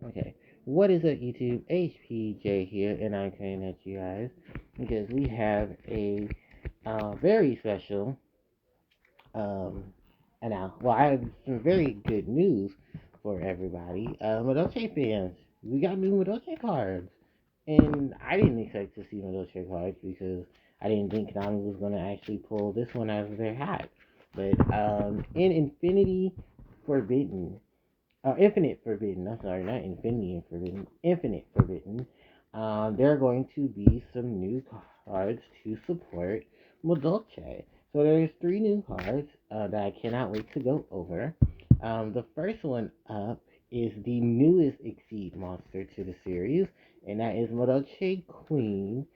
Okay, what is up, YouTube? HPJ here, and I'm coming at you guys because we have a very special well, I have some very good news for everybody. Madolche fans, we got new Madolche cards, and I didn't expect to see Madolche cards because I didn't think Konami was going to actually pull this one out of their hat. But in Infinity Forbidden, Infinite Forbidden. I'm sorry, not Infinity and Forbidden. Infinite Forbidden. There are going to be some new cards to support Madolche. So there's three new cards that I cannot wait to go over. The first one up is the newest Exceed monster to the series, and that is Madolche Queen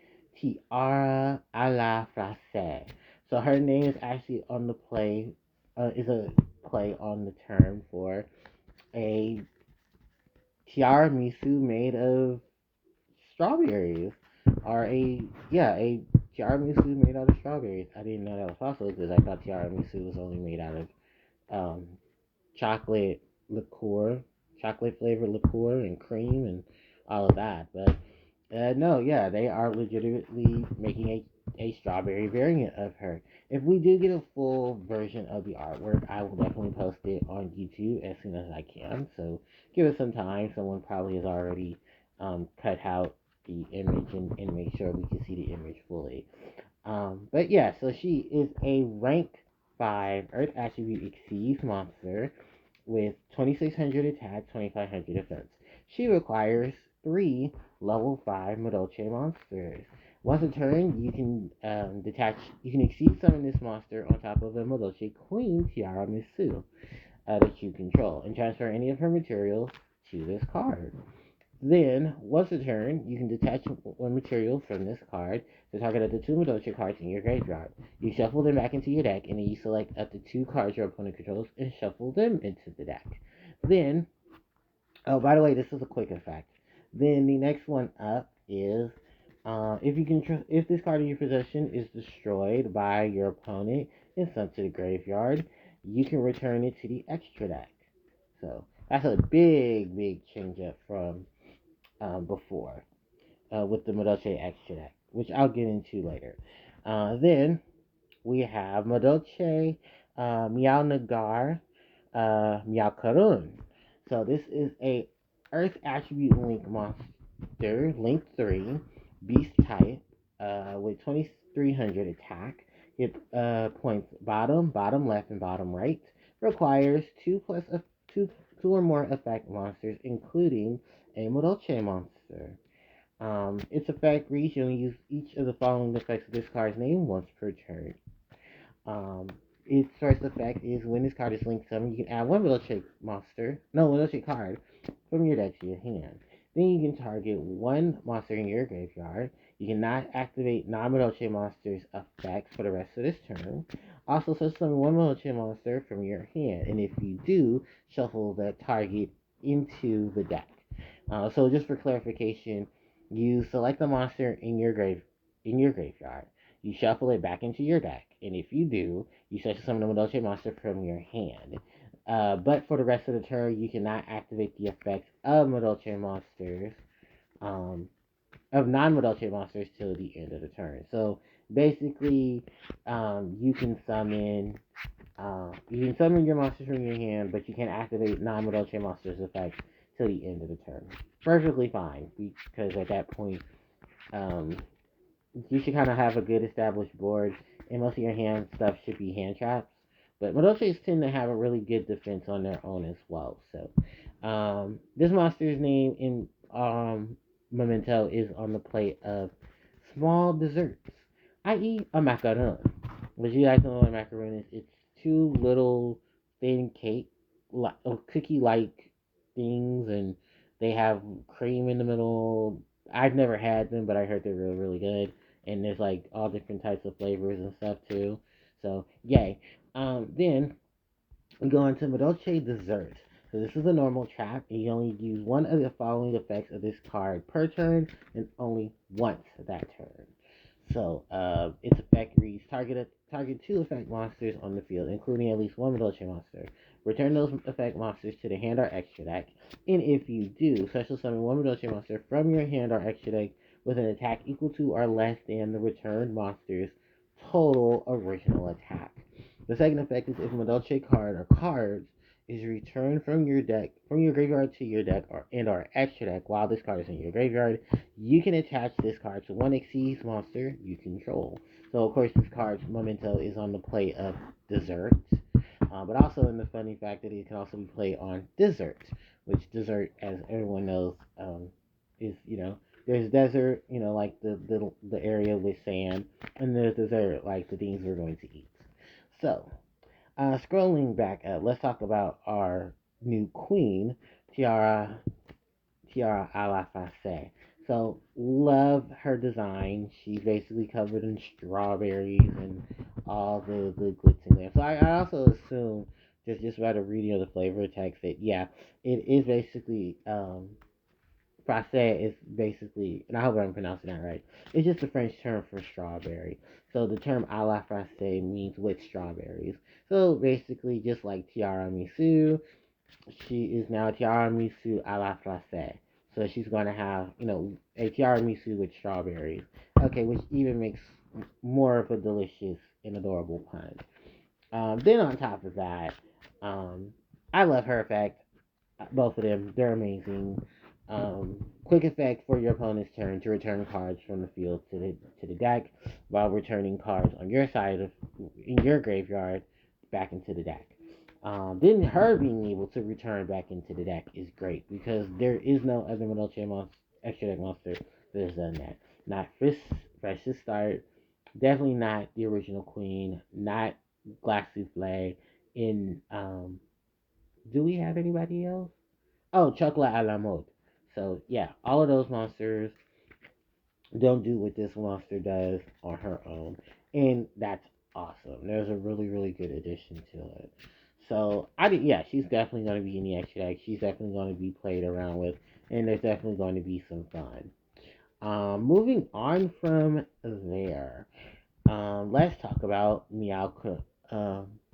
Tiara a la Francais. So her name is actually on the play, is a play on the term for a tiramisu made of strawberries, or a tiramisu made out of strawberries. I didn't know that was possible because I thought tiramisu was only made out of um, chocolate liqueur, chocolate flavored liqueur and cream and all of that. But no, yeah, they are legitimately making a strawberry variant of her. If we do get a full version of the artwork, I will definitely post it on YouTube as soon as I can. So give it some time. Someone probably has already cut out the image and make sure we can see the image fully. But yeah, so she is a rank 5 Earth Attribute Exceeds monster with 2600 attack, 2500 defense. She requires 3 level 5 Madolche monsters. Once a turn, you can exceed summon this monster on top of a Madolche Queen Tiara Misu that you control, and transfer any of her materials to this card. Then, once a turn, you can detach one material from this card to target up to two Madolche cards in your graveyard. You shuffle them back into your deck, and then you select up to two cards your opponent controls and shuffle them into the deck. Then, oh, by the way, this is a quick effect. Then the next one up is if this card in your possession is destroyed by your opponent and sent to the graveyard, you can return it to the extra deck. So that's a big change up from before with the Madolche extra deck, which I'll get into later. Then we have Madolche Meow Nagar Meow Karun. So this is a Earth Attribute Link monster, Link 3, Beast type, with 2300 attack. It points bottom left, and bottom right. Requires two or more effect monsters, including a Madolche monster. Its effect reads: you only use each of the following effects of this card's name once per turn. Um, its first effect is when this card is linked to summon, you can add one Madolche card from your deck to your hand. Then you can target one monster in your graveyard. You cannot activate non-Madolche monsters' effects for the rest of this turn. Also, summon one Madolche monster from your hand, and if you do, shuffle that target into the deck. So just for clarification, you select the monster in your graveyard. You shuffle it back into your deck, and if you do, you special summon a Madolche monster from your hand. But for the rest of the turn, you cannot activate the effects of Madolche monsters, um, of non-Madolche monsters till the end of the turn. So basically, you can summon your monsters from your hand, but you can't activate non-Madolche monsters effects till the end of the turn. Perfectly fine, because at that point, um, you should kind of have a good established board, and most of your hand stuff should be hand traps. But Madolches tend to have a really good defense on their own as well. So, this monster's name in Memento is on the plate of small desserts, i.e., a macaron. Which you guys know what a macaron is? It's two little thin cookie-like things, and they have cream in the middle. I've never had them, but I heard they're really good. And there's like all different types of flavors and stuff too. So yay. Then we go into Madolche dessert. So this is a normal trap, and you only use one of the following effects of this card per turn, and only once that turn. So its effect reads: target two effect monsters on the field, including at least one Madolche monster. Return those effect monsters to the hand or extra deck. And if you do, special summon one Madolche monster from your hand or extra deck with an attack equal to or less than the returned monster's total original attack. The second effect is if a Madolche card or cards is returned from your deck, from your graveyard to your deck or extra deck while this card is in your graveyard, you can attach this card to one Xyz monster you control. So of course this card's memento is on the play of dessert, but also in the funny fact that it can also be played on dessert, which dessert, as everyone knows, is there's desert, like the area with sand, and there's dessert, like the things we're going to eat. So, scrolling back up, let's talk about our new queen, Tiara Tiara a la Face. So, love her design. She's basically covered in strawberries and all the glitz and glam. So, I also assume, just by the reading of the flavor text, that yeah, it is basically, Fraise is basically, and I hope I'm pronouncing that right, it's just a French term for strawberry. So, the term a la Fraise means with strawberries. So, basically, just like Tiara Misu, she is now tiramisu a la fraise. So she's going to have, a tiramisu with strawberries. Okay, which even makes more of a delicious and adorable pun. Then on top of that, I love her effect. Both of them, they're amazing. Quick effect for your opponent's turn to return cards from the field to the deck, while returning cards on your side of in your graveyard back into the deck. Then her being able to return back into the deck is great because there is no other Madolche extra deck monster that has done that. Not Fresh's Start, definitely not the original Queen, not Glass Souffle. In do we have anybody else? Oh, Chocolat à la mode. So yeah, all of those monsters don't do what this monster does on her own, and that's awesome. There's a really really good addition to it. So yeah, she's definitely going to be in the extra deck. She's definitely going to be played around with, and there's definitely going to be some fun. Moving on from there, let's talk about Meow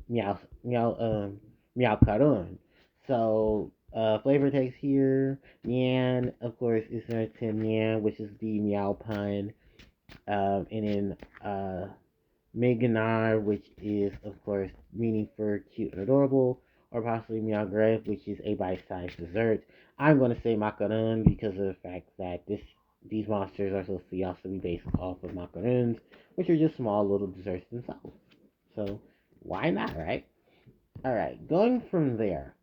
Meow Meow Karun. So flavor text here. Nyan, of course, is similar to Nyan, which is the Meow pun. And then Meganar, which is, of course, meaning for cute and adorable, or possibly Meow Grave, which is a bite-sized dessert. I'm going to say macaron because of the fact that these monsters are supposed to also be based off of macarons, which are just small little desserts themselves. So why not, right? All right, going from there.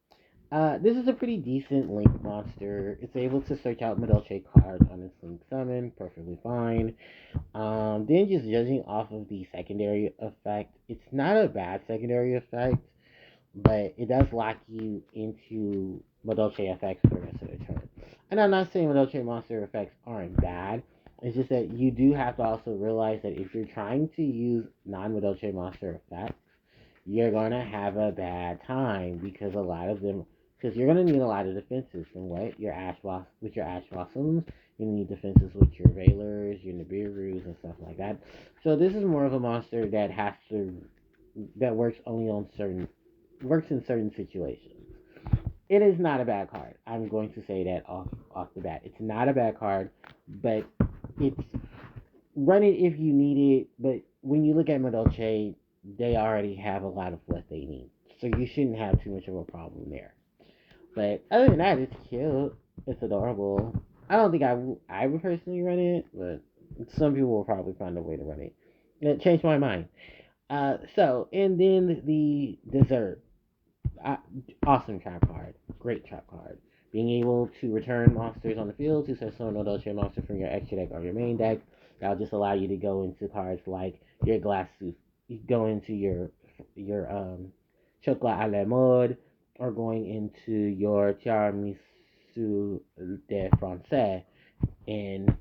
This is a pretty decent Link monster. It's able to search out Madolche cards on its Link summon, perfectly fine. Then just judging off of the secondary effect, it's not a bad secondary effect, but it does lock you into Madolche effects for the rest of the turn. And I'm not saying Madolche monster effects aren't bad. It's just that you do have to also realize that if you're trying to use non-Madolche monster effects, you're gonna have a bad time because a lot of them, because you're gonna need a lot of defenses from what your with your Ash Blossoms. You need defenses with your Veilers, your Nibiru's, and stuff like that. So this is more of a monster that works only on works in certain situations. It is not a bad card. I'm going to say that off the bat. It's not a bad card, but it's run it if you need it. But when you look at Madolche, they already have a lot of what they need, so you shouldn't have too much of a problem there. But other than that, it's cute. It's adorable. I don't think I would personally run it, but some people will probably find a way to run it. It changed my mind. And then the dessert. Uh, awesome trap card. Great trap card. Being able to return monsters on the field to such no Dolce monster from your extra deck or your main deck. That'll just allow you to go into cards like your glass suit. You go into your chocolat à la mode, or going into your tiramisu de français, and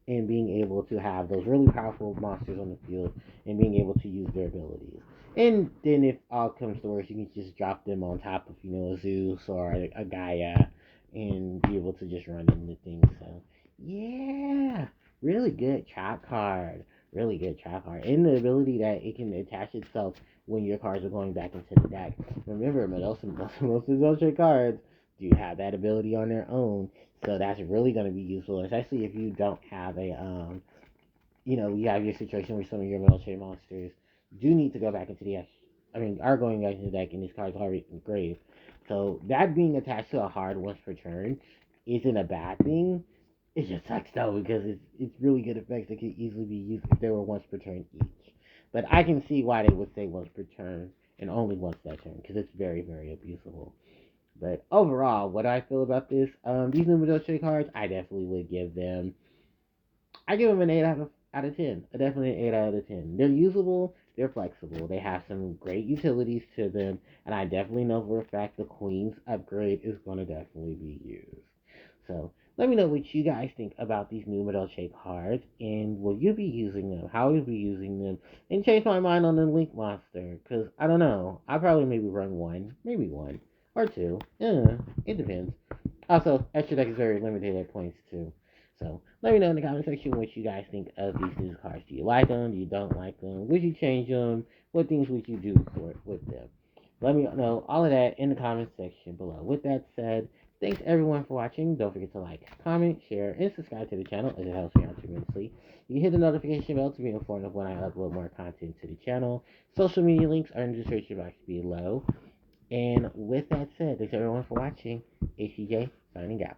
being able to have those really powerful monsters on the field and being able to use their abilities. And then if all comes to worse, you can just drop them on top of, a Zeus or a Gaia and be able to just run into things. So, yeah, really good trap card. really good trap card. And the ability that it can attach itself when your cards are going back into the deck. Remember, most Madolche cards do have that ability on their own. So that's really going to be useful, especially if you don't have you have your situation where some of your Madolche monsters do need to go back into the deck. Are going back into the deck and these cards are already engraved. So that being attached to a hard once per turn isn't a bad thing. It just sucks though because it's really good effects that could easily be used if they were once per turn each. But I can see why they would say once per turn and only once that turn because it's very very abusable. But overall, what do I feel about this? These new Madolche cards, I give them an 8 out of 10. Definitely an 8 out of 10. They're usable, they're flexible, they have some great utilities to them, and I definitely know for a fact the Queen's upgrade is going to definitely be used. So let me know what you guys think about these new Madolche cards, and will you be using them? How will you be using them? And change my mind on the Link Monster, because I don't know. I'll probably maybe run one, maybe one, or two. Yeah, it depends. Also, extra deck is very limited at points too. So let me know in the comment section what you guys think of these new cards. Do you like them? Do you don't like them? Would you change them? What things would you do with them? Let me know all of that in the comment section below. With that said, thanks everyone for watching. Don't forget to like, comment, share, and subscribe to the channel as it helps me out tremendously. You can hit the notification bell to be informed of when I upload more content to the channel. Social media links are in the description box below. And with that said, thanks everyone for watching. OCG signing out.